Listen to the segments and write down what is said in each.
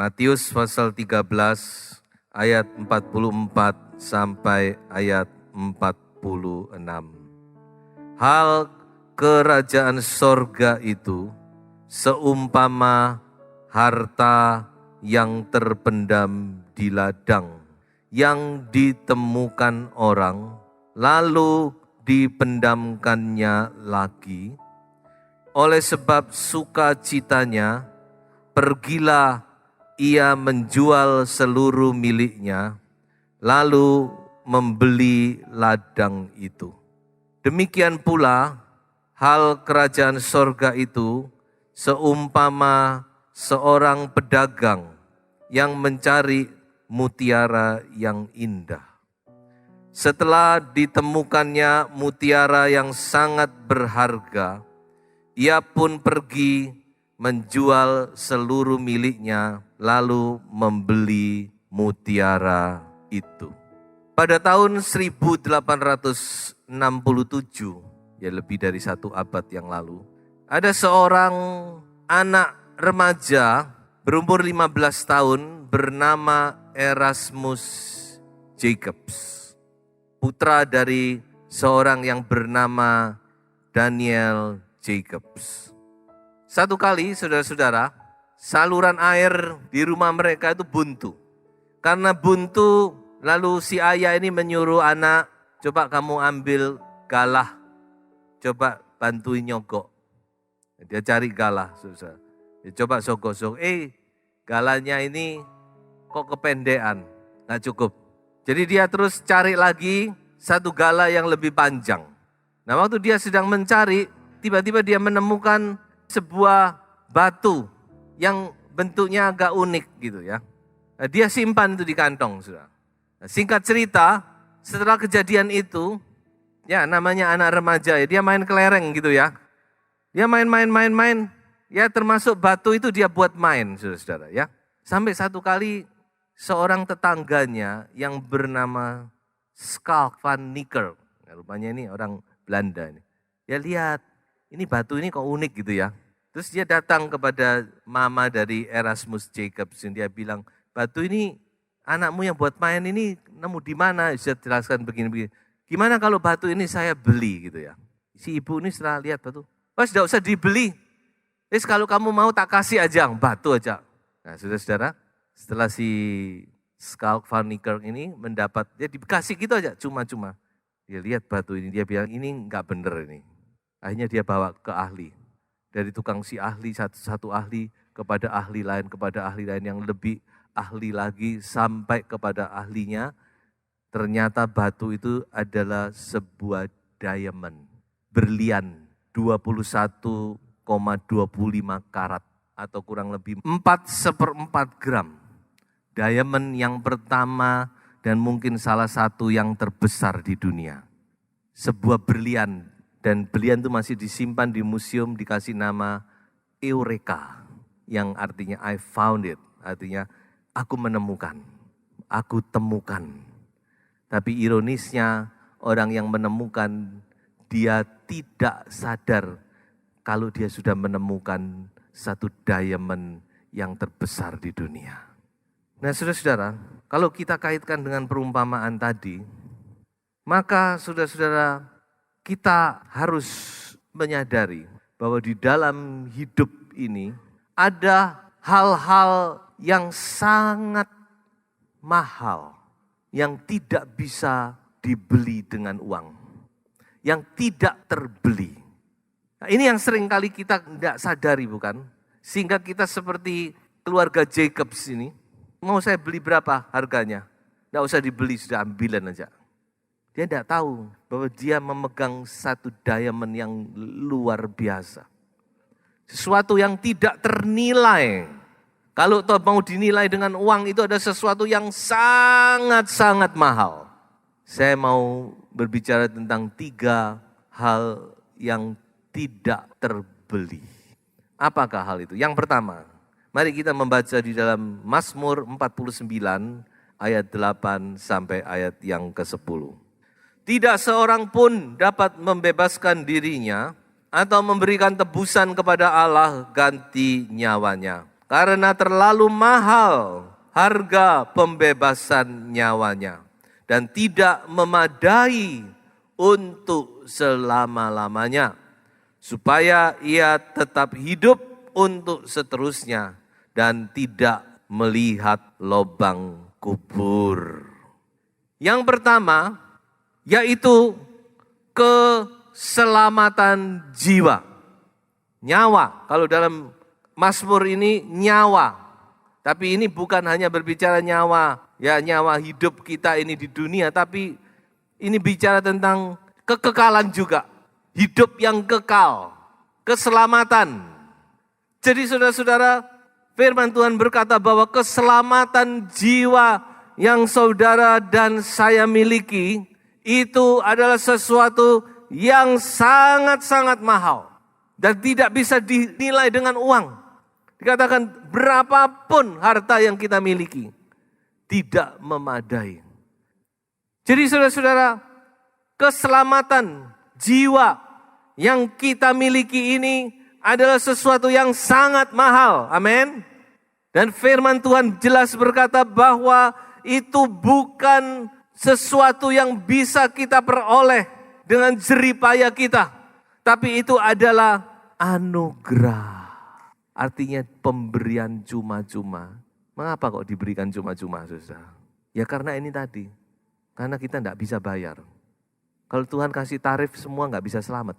Matius pasal 13 ayat 44 sampai ayat 46. Hal kerajaan sorga itu seumpama harta yang terpendam di ladang, yang ditemukan orang, lalu dipendamkannya lagi. Oleh sebab sukacitanya, pergilah ia menjual seluruh miliknya, lalu membeli ladang itu. Demikian pula hal kerajaan sorga itu seumpama seorang pedagang yang mencari mutiara yang indah. Setelah ditemukannya mutiara yang sangat berharga, ia pun pergi menjual seluruh miliknya, lalu membeli mutiara itu. Pada tahun 1867, ya lebih dari 1 abad yang lalu, ada seorang anak remaja berumur 15 tahun bernama Erasmus Jacobs, putra dari seorang yang bernama Daniel Jacobs. Satu kali, saudara-saudara, saluran air di rumah mereka itu buntu. Karena buntu, lalu si ayah ini menyuruh anak, coba kamu ambil galah, coba bantuin nyogok. Dia cari galah, saudara. Dia coba sogok-sogok, galanya ini kok kependean, gak cukup. Jadi dia terus cari lagi satu galah yang lebih panjang. Nah, waktu dia sedang mencari, tiba-tiba dia menemukan sebuah batu yang bentuknya agak unik gitu ya. Nah, dia simpan itu di kantong, saudara. Nah, singkat cerita, setelah kejadian itu, ya namanya anak remaja ya, dia main kelereng gitu ya. Dia main, ya termasuk batu itu dia buat main, saudara-saudara ya. Sampai satu kali seorang tetangganya yang bernama Skalk van Nicker, nah, rupanya ini orang Belanda ini. Dia lihat, ini batu ini kok unik gitu ya. Terus dia datang kepada mama dari Erasmus Jacobs. Dia bilang, batu ini anakmu yang buat main ini nemu di mana? Saya jelaskan begini-begini. Gimana kalau batu ini saya beli gitu ya. Si ibu ini setelah lihat batu, tidak usah dibeli. Kalau kamu mau tak kasih aja, batu aja. Nah saudara-saudara, setelah si Skalk van Nicker ini mendapat, dia dikasih gitu aja, cuma-cuma. Dia lihat batu ini, dia bilang ini enggak bener ini. Akhirnya dia bawa ke ahli. Dari tukang si ahli, satu ahli kepada ahli lain yang lebih ahli lagi sampai kepada ahlinya. Ternyata batu itu adalah sebuah diamond, berlian 21,25 karat atau kurang lebih 4/4 gram. Diamond yang pertama dan mungkin salah satu yang terbesar di dunia. Sebuah berlian. Dan berlian itu masih disimpan di museum, dikasih nama Eureka, yang artinya I found it, artinya aku menemukan, aku temukan. Tapi ironisnya orang yang menemukan, dia tidak sadar kalau dia sudah menemukan satu diamond yang terbesar di dunia. Nah saudara-saudara, kalau kita kaitkan dengan perumpamaan tadi, maka saudara-saudara, kita harus menyadari bahwa di dalam hidup ini ada hal-hal yang sangat mahal, yang tidak bisa dibeli dengan uang, yang tidak terbeli. Nah, ini yang sering kali kita tidak sadari bukan? Sehingga kita seperti keluarga Jacobs ini, mau saya beli berapa harganya? Tidak usah dibeli, sudah ambilan aja. Dia tidak tahu bahwa dia memegang satu diamond yang luar biasa. Sesuatu yang tidak ternilai. Kalau mau dinilai dengan uang itu ada sesuatu yang sangat-sangat mahal. Saya mau berbicara tentang 3 hal yang tidak terbeli. Apakah hal itu? Yang pertama, mari kita membaca di dalam Mazmur 49 ayat 8 sampai ayat yang ke-10. Tidak seorang pun dapat membebaskan dirinya atau memberikan tebusan kepada Allah ganti nyawanya. karena terlalu mahal harga pembebasan nyawanya dan tidak memadai untuk selama-lamanya, supaya ia tetap hidup untuk seterusnya dan tidak melihat lubang kubur. Yang pertama yaitu keselamatan jiwa. Nyawa, kalau dalam Mazmur ini nyawa. Tapi ini bukan hanya berbicara nyawa, ya nyawa hidup kita ini di dunia, tapi ini bicara tentang kekekalan juga. Hidup yang kekal, keselamatan. Jadi saudara-saudara, firman Tuhan berkata bahwa keselamatan jiwa yang saudara dan saya miliki itu adalah sesuatu yang sangat-sangat mahal dan tidak bisa dinilai dengan uang. Dikatakan berapapun harta yang kita miliki tidak memadai. Jadi saudara-saudara, keselamatan jiwa yang kita miliki ini adalah sesuatu yang sangat mahal. Amin. Dan firman Tuhan jelas berkata bahwa itu bukan sesuatu yang bisa kita peroleh dengan jerih payah kita. Tapi itu adalah anugerah. Artinya pemberian cuma-cuma. Mengapa kok diberikan cuma-cuma, saudara? Ya karena ini tadi. Karena kita tidak bisa bayar. Kalau Tuhan kasih tarif semua nggak bisa selamat.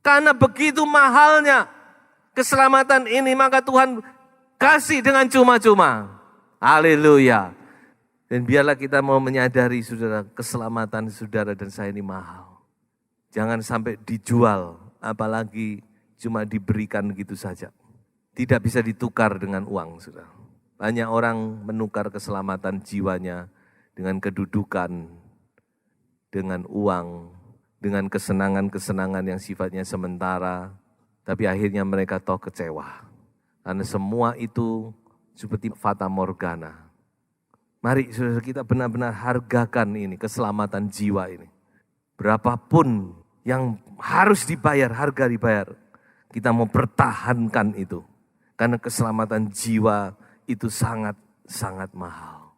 Karena begitu mahalnya keselamatan ini, maka Tuhan kasih dengan cuma-cuma. Haleluya. Dan biarlah kita mau menyadari saudara, keselamatan saudara dan saya ini mahal. Jangan sampai dijual, apalagi cuma diberikan gitu saja. Tidak bisa ditukar dengan uang, saudara. Banyak orang menukar keselamatan jiwanya dengan kedudukan, dengan uang, dengan kesenangan-kesenangan yang sifatnya sementara. Tapi akhirnya mereka toh kecewa. Karena semua itu seperti fata morgana. Mari saudara kita benar-benar hargakan ini, keselamatan jiwa ini. Berapapun yang harus dibayar, harga dibayar. Kita mau pertahankan itu. Karena keselamatan jiwa itu sangat-sangat mahal.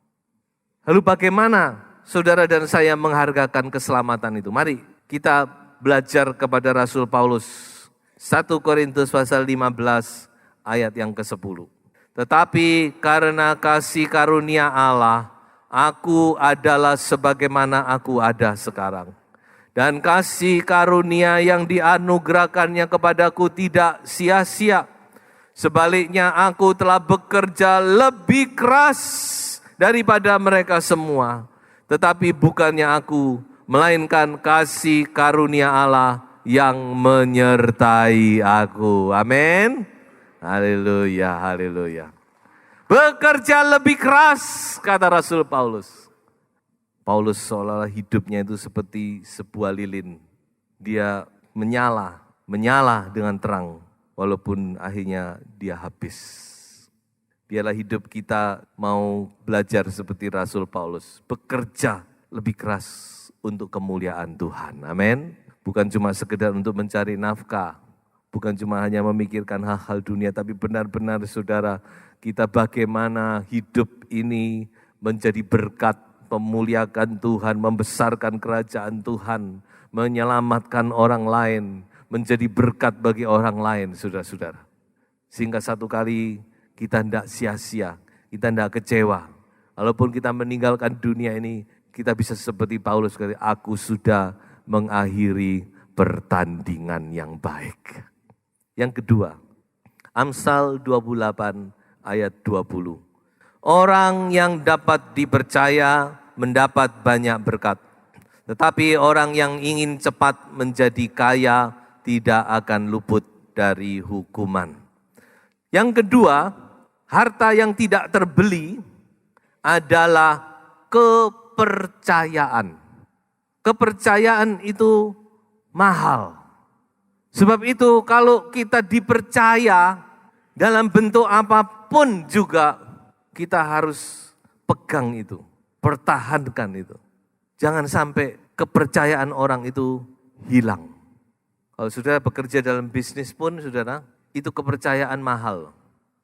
Lalu bagaimana saudara dan saya menghargakan keselamatan itu? Mari kita belajar kepada Rasul Paulus. 1 Korintus pasal 15 ayat yang ke-10. Tetapi karena kasih karunia Allah, aku adalah sebagaimana aku ada sekarang. Dan kasih karunia yang dianugerahkannya kepadaku tidak sia-sia. Sebaliknya aku telah bekerja lebih keras daripada mereka semua. Tetapi bukannya aku, melainkan kasih karunia Allah yang menyertai aku. Amin. Haleluya, haleluya. Bekerja lebih keras, kata Rasul Paulus. Paulus seolah-olah hidupnya itu seperti sebuah lilin. Dia menyala dengan terang. Walaupun akhirnya dia habis. Biarlah hidup kita mau belajar seperti Rasul Paulus. Bekerja lebih keras untuk kemuliaan Tuhan. Amin. Bukan cuma sekedar untuk mencari nafkah. Bukan cuma hanya memikirkan hal-hal dunia. Tapi benar-benar saudara, kita bagaimana hidup ini menjadi berkat. Memuliakan Tuhan, membesarkan kerajaan Tuhan. Menyelamatkan orang lain. Menjadi berkat bagi orang lain, saudara-saudara. Sehingga satu kali kita tidak sia-sia, kita tidak kecewa. Walaupun kita meninggalkan dunia ini, kita bisa seperti Paulus, aku sudah mengakhiri pertandingan yang baik. Yang kedua, Amsal 28 ayat 20. Orang yang dapat dipercaya mendapat banyak berkat. Tetapi orang yang ingin cepat menjadi kaya tidak akan luput dari hukuman. Yang kedua, harta yang tidak terbeli adalah kepercayaan. Kepercayaan itu mahal. Sebab itu kalau kita dipercaya dalam bentuk apapun juga kita harus pegang itu, pertahankan itu. Jangan sampai kepercayaan orang itu hilang. Kalau saudara bekerja dalam bisnis pun, saudara, itu kepercayaan mahal.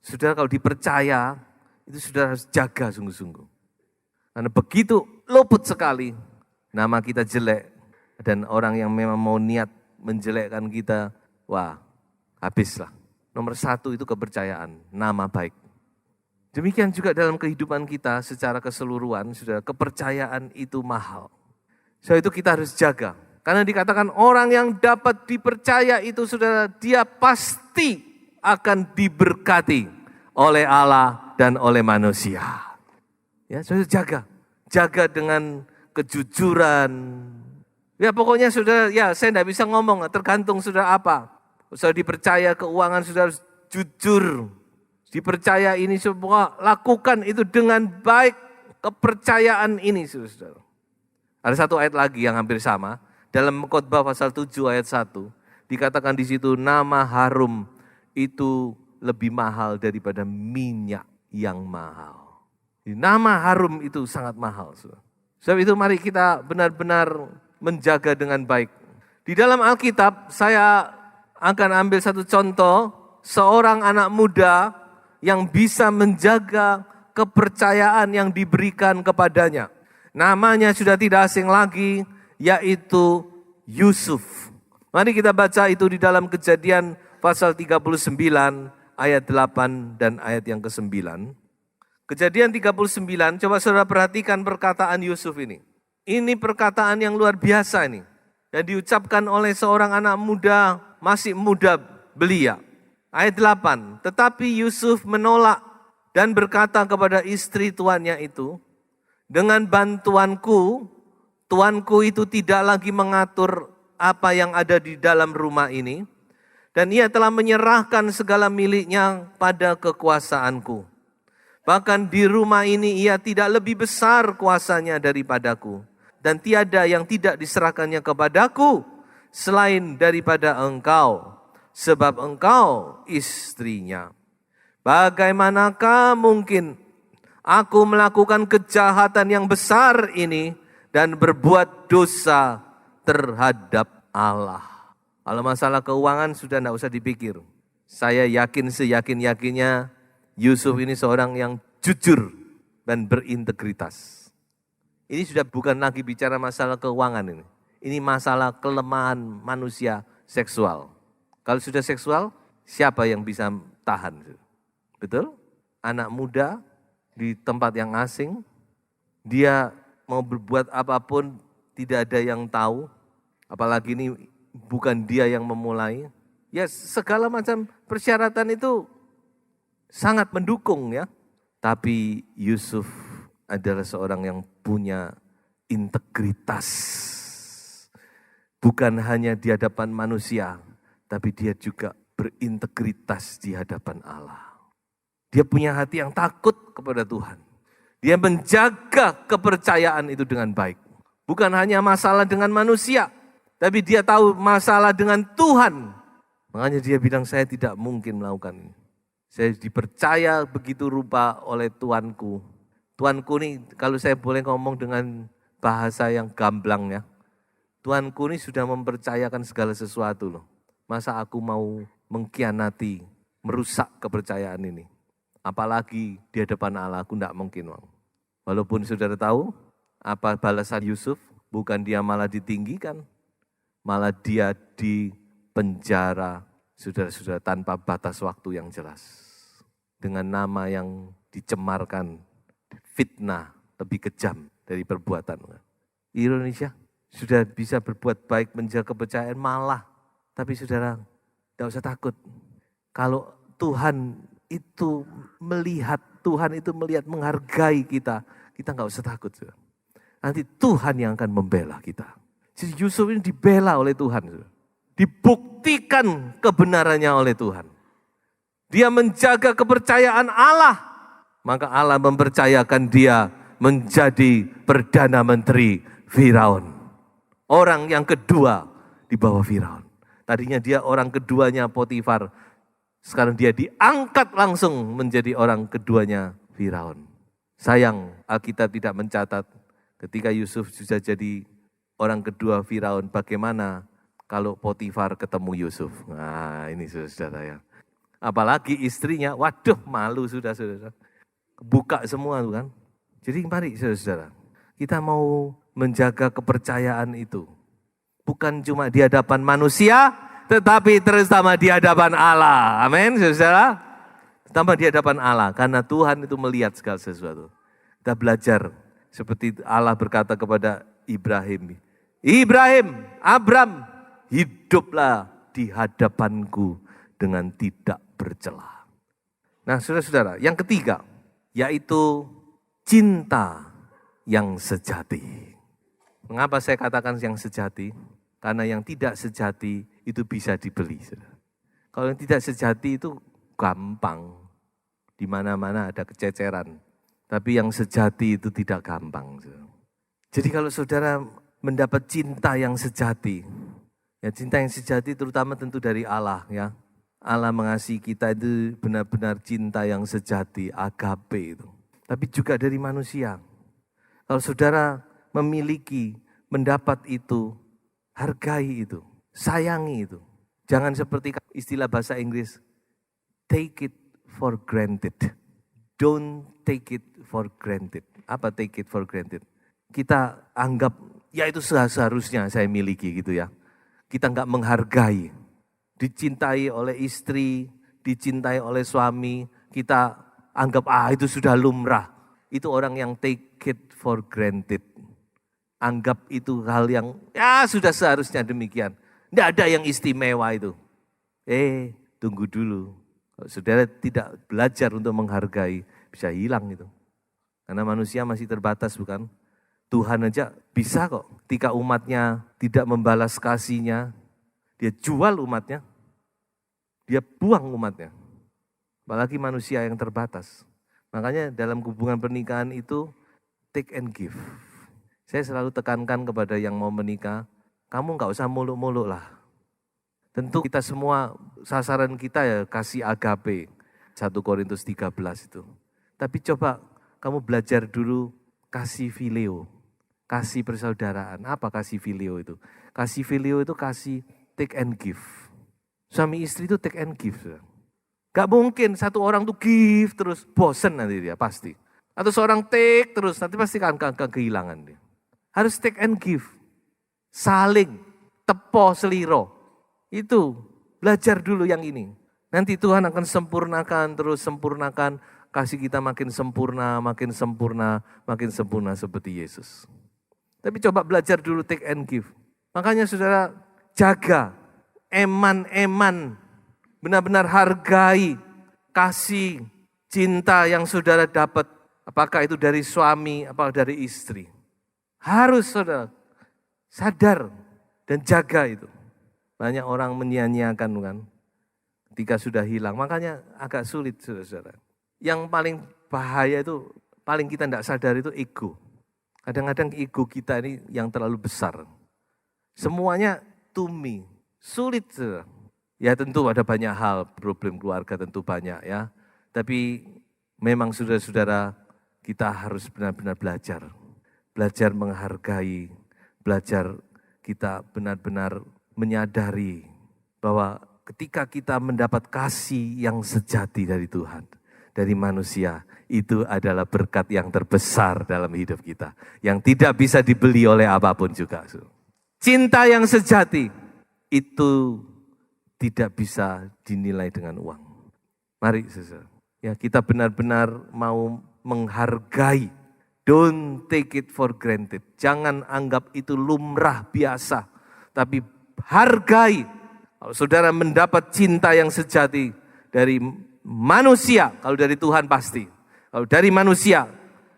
Saudara kalau dipercaya, itu saudara harus jaga sungguh-sungguh. Karena begitu luput sekali, nama kita jelek, dan orang yang memang mau niat menjelekkan kita, wah habislah. Nomor 1 itu kepercayaan, nama baik. Demikian juga dalam kehidupan kita secara keseluruhan, saudara, kepercayaan itu mahal. So itu kita harus jaga. Karena dikatakan orang yang dapat dipercaya itu, saudara, dia pasti akan diberkati oleh Allah dan oleh manusia. Ya, saudara jaga dengan kejujuran. Ya pokoknya saudara, ya saya tidak bisa ngomong, tergantung saudara apa. Saudara dipercaya keuangan, saudara harus jujur. Dipercaya ini semua, lakukan itu dengan baik. Kepercayaan ini saudara. Ada satu ayat lagi yang hampir sama. Dalam Khotbah pasal 7 ayat 1. Dikatakan di situ nama harum itu lebih mahal daripada minyak yang mahal. Nama harum itu sangat mahal. Sebab itu mari kita benar-benar menjaga dengan baik. Di dalam Alkitab saya akan ambil satu contoh. Seorang anak muda yang bisa menjaga kepercayaan yang diberikan kepadanya. Namanya sudah tidak asing lagi, yaitu Yusuf. Mari kita baca itu di dalam Kejadian pasal 39 ayat 8 dan ayat yang ke-9. Kejadian 39, coba saudara perhatikan perkataan Yusuf ini. Ini perkataan yang luar biasa ini. Dan diucapkan oleh seorang anak muda, masih muda belia. Ayat 8, tetapi Yusuf menolak dan berkata kepada istri tuannya itu, dengan bantuanku, tuanku itu tidak lagi mengatur apa yang ada di dalam rumah ini. Dan ia telah menyerahkan segala miliknya pada kekuasaanku. Bahkan di rumah ini ia tidak lebih besar kuasanya daripadaku. Dan tiada yang tidak diserahkannya kepadaku selain daripada engkau. Sebab engkau istrinya. Bagaimanakah mungkin aku melakukan kejahatan yang besar ini dan berbuat dosa terhadap Allah. Kalau masalah keuangan sudah tidak usah dipikir. Saya yakin seyakin-yakinnya Yusuf ini seorang yang jujur dan berintegritas. Ini sudah bukan lagi bicara masalah keuangan ini. Ini masalah kelemahan manusia seksual. Kalau sudah seksual, siapa yang bisa tahan? Betul? Anak muda di tempat yang asing, dia mau berbuat apapun tidak ada yang tahu. Apalagi ini bukan dia yang memulai. Ya segala macam persyaratan itu sangat mendukung ya. Tapi Yusuf adalah seorang yang punya integritas. Bukan hanya di hadapan manusia, tapi dia juga berintegritas di hadapan Allah. Dia punya hati yang takut kepada Tuhan. Dia menjaga kepercayaan itu dengan baik. Bukan hanya masalah dengan manusia, tapi dia tahu masalah dengan Tuhan. Makanya dia bilang, saya tidak mungkin melakukan ini. Saya dipercaya begitu rupa oleh Tuanku. Tuanku ini, kalau saya boleh ngomong dengan bahasa yang gamblang ya. Tuanku ini sudah mempercayakan segala sesuatu loh. Masa aku mau mengkhianati, merusak kepercayaan ini. Apalagi di hadapan Allah, aku tidak mungkin. Walaupun saudara tahu, apa balasan Yusuf? Bukan dia malah ditinggikan. Malah dia dipenjara, saudara-saudara, tanpa batas waktu yang jelas. Dengan nama yang dicemarkan, fitnah lebih kejam dari perbuatan. Indonesia sudah bisa berbuat baik, menjaga kepercayaan malah. Tapi saudara, tidak usah takut. Kalau Tuhan itu melihat, menghargai kita, kita nggak usah takut. Saudara. Nanti Tuhan yang akan membela kita. Jadi Yusuf ini dibela oleh Tuhan. Saudara. Dibuktikan kebenarannya oleh Tuhan. Dia menjaga kepercayaan Allah. Maka Allah mempercayakan dia menjadi Perdana Menteri Firaun. Orang yang kedua di bawah Firaun. Tadinya dia orang keduanya Potifar. Sekarang dia diangkat langsung menjadi orang keduanya Firaun. Sayang Alkitab tidak mencatat ketika Yusuf sudah jadi orang kedua Firaun. Bagaimana kalau Potifar ketemu Yusuf? Nah ini saudara ya. Apalagi istrinya, waduh malu sudah. Buka semua tuh kan. Jadi mari saudara-saudara, kita mau menjaga kepercayaan itu. Bukan cuma di hadapan manusia, tetapi terutama di hadapan Allah. Amin saudara. Terutama di hadapan Allah, karena Tuhan itu melihat segala sesuatu. Kita belajar seperti Allah berkata kepada Ibrahim. Ibrahim, Abram, hiduplah di hadapanku dengan tidak bercela. Nah saudara-saudara, yang ketiga, yaitu cinta yang sejati. Mengapa saya katakan yang sejati? Karena yang tidak sejati itu bisa dibeli. Saudara. Kalau yang tidak sejati itu gampang. Di mana-mana ada kececeran. Tapi yang sejati itu tidak gampang. Saudara. Jadi kalau saudara mendapat cinta yang sejati, ya cinta yang sejati terutama tentu dari Allah ya. Allah mengasihi kita itu benar-benar cinta yang sejati, agape itu. Tapi juga dari manusia. Kalau saudara memiliki, mendapat itu, hargai itu, sayangi itu. Jangan seperti istilah bahasa Inggris, take it for granted. Don't take it for granted. Apa take it for granted? Kita anggap, ya itu seharusnya saya miliki gitu ya. Kita enggak menghargai. Dicintai oleh istri, dicintai oleh suami, kita anggap itu sudah lumrah. Itu orang yang take it for granted. Anggap itu hal yang ya sudah seharusnya demikian. Tidak ada yang istimewa itu. Tunggu dulu. Kalau saudara tidak belajar untuk menghargai, bisa hilang itu. Karena manusia masih terbatas bukan? Tuhan aja bisa kok. Ketika umatnya tidak membalas kasihnya, dia jual umatnya, dia buang umatnya. Apalagi manusia yang terbatas. Makanya dalam hubungan pernikahan itu take and give. Saya selalu tekankan kepada yang mau menikah, kamu gak usah muluk-muluk lah. Tentu kita semua, sasaran kita ya kasih agape, 1 Korintus 13 itu. Tapi coba kamu belajar dulu kasih fileo, kasih persaudaraan. Apa kasih fileo itu? Kasih fileo itu kasih take and give. Suami istri itu take and give. Gak mungkin satu orang tuh give terus bosen nanti dia pasti. Atau seorang take terus nanti pasti akan kehilangan dia. Harus take and give. Saling, tepo seliro. Itu belajar dulu yang ini. Nanti Tuhan akan sempurnakan terus sempurnakan. Kasih kita makin sempurna, makin sempurna, makin sempurna seperti Yesus. Tapi coba belajar dulu take and give. Makanya saudara jaga, eman-eman, benar-benar hargai, kasih, cinta yang saudara dapat. Apakah itu dari suami, apakah dari istri. Harus saudara sadar dan jaga itu. Banyak orang menyia-nyiakan kan, ketika sudah hilang. Makanya agak sulit saudara. Yang paling bahaya itu, paling kita tidak sadar itu ego. Kadang-kadang ego kita ini yang terlalu besar. Semuanya to me. Sulit saudara. Ya tentu ada banyak hal, problem keluarga tentu banyak ya. Tapi memang saudara-saudara kita harus benar-benar belajar. Belajar menghargai, belajar kita benar-benar menyadari bahwa ketika kita mendapat kasih yang sejati dari Tuhan, dari manusia, itu adalah berkat yang terbesar dalam hidup kita. Yang tidak bisa dibeli oleh apapun juga. Cinta yang sejati, itu tidak bisa dinilai dengan uang. Mari saudara, ya kita benar-benar mau menghargai. Don't take it for granted. Jangan anggap itu lumrah biasa. Tapi hargai. Kalau saudara mendapat cinta yang sejati dari manusia, kalau dari Tuhan pasti. Kalau dari manusia,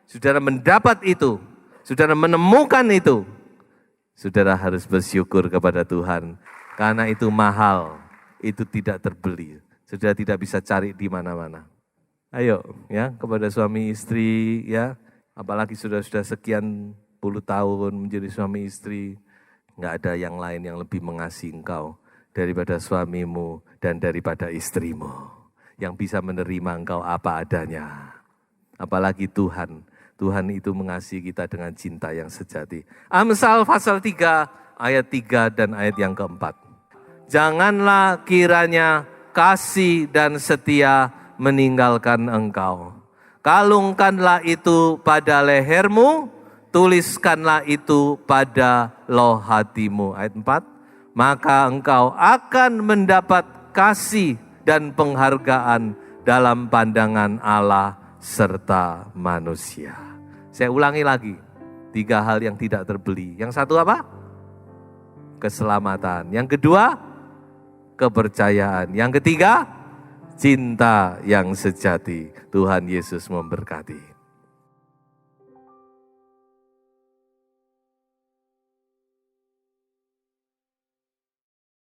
saudara mendapat itu, saudara menemukan itu, saudara harus bersyukur kepada Tuhan. Karena itu mahal, itu tidak terbeli. Saudara tidak bisa cari di mana-mana. Ayo ya, kepada suami istri ya, apalagi sudah sekian puluh tahun menjadi suami istri, nggak ada yang lain yang lebih mengasihi engkau daripada suamimu dan daripada istrimu. Yang bisa menerima engkau apa adanya. Apalagi Tuhan. Tuhan itu mengasihi kita dengan cinta yang sejati. Amsal pasal 3 ayat 3 dan ayat yang keempat. Janganlah kiranya kasih dan setia meninggalkan engkau. Kalungkanlah itu pada lehermu, tuliskanlah itu pada loh hatimu. Ayat 4, maka engkau akan mendapat kasih dan penghargaan dalam pandangan Allah serta manusia. Saya ulangi lagi, 3 hal yang tidak terbeli. Yang satu apa? Keselamatan. Yang kedua, kepercayaan. Yang ketiga, cinta yang sejati. Tuhan Yesus memberkati.